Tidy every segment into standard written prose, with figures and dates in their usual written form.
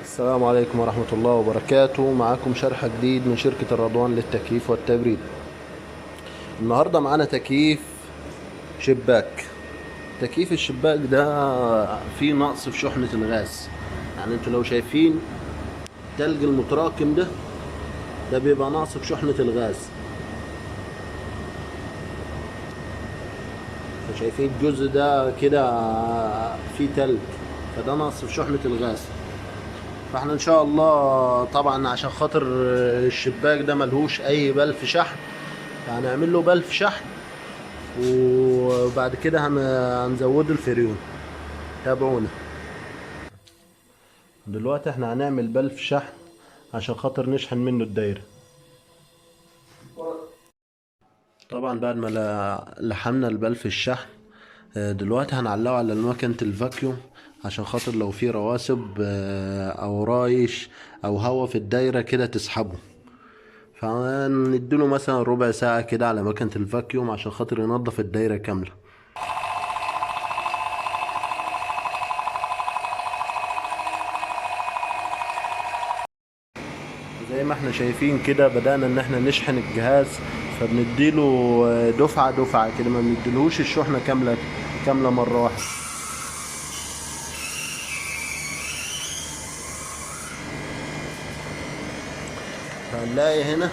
السلام عليكم ورحمة الله وبركاته. معاكم شرح جديد من شركة الرضوان للتكييف والتبريد. النهاردة معانا تكييف شباك. تكييف الشباك ده فيه نقص في شحنة الغاز. يعني انتوا لو شايفين التلج المتراكم ده بيبقى نقص في شحنة الغاز. فشايفين الجزء ده كده فيه تلج، فده نقص في شحنة الغاز. فاحنا ان شاء الله طبعا عشان خاطر الشباك ده ملهوش اي بلف شحن، فهنعمل له بلف شحن وبعد كده هنزوده الفريون. تابعونا. دلوقتي احنا هنعمل بلف شحن عشان خاطر نشحن منه الدايرة. طبعا بعد ما لحمنا البلف الشحن، دلوقتي هنعلقه على ماكينة الفاكيوم عشان خاطر لو في رواسب او رايش او هوا في الدايرة كده تسحبه. فنديله مثلا ربع ساعة كده على ماكينة الفاكيوم عشان خاطر ينظف الدايرة كاملة. زي ما احنا شايفين كده بدأنا ان احنا نشحن الجهاز، فبنديله دفعة دفعة كده، ما بنديلهوش الشحنة كاملة مرة واحدة. هنلاقي هنا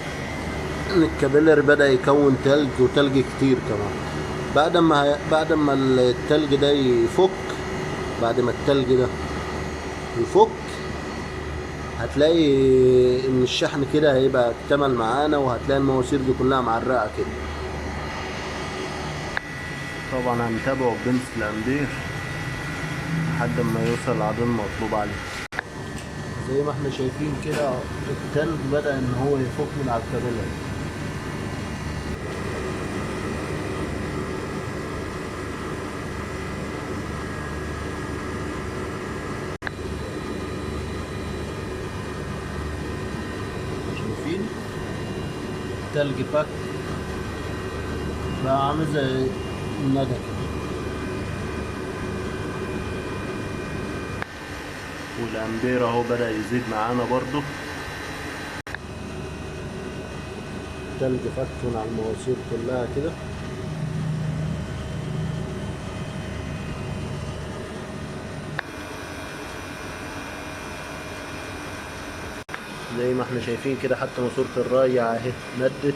ان الكابيلر بدأ يكون تلج وتلج كتير كمان. بعد ما التلج ده يفك، بعد ما التلج ده يفك هتلاقي ان الشحن كده هيبقى اكتمل معانا، وهتلاقي المواسير دي كلها معرقة كده. طبعا هنتابعه بنس الامبير لحد ما يوصل العدد المطلوب عليه. زي ما احنا شايفين كده التلج بدأ ان هو يفك من على الكابيلر. شايفين التلج فك بقى عامل زي الندى كده. والامبير اهو بدأ يزيد معانا برضو. التلج فك من على المواسير كلها كده. زي ما احنا شايفين كده حتى ماسورة الري اهي مدت.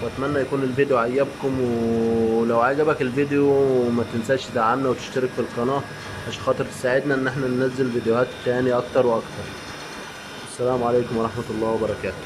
واتمنى يكون الفيديو عجبكم، ولو عجبك الفيديو ما تنساش تدعمنا وتشترك في القناة عشان خاطر تساعدنا ان احنا ننزل فيديوهات تاني اكتر واكتر. السلام عليكم ورحمة الله وبركاته.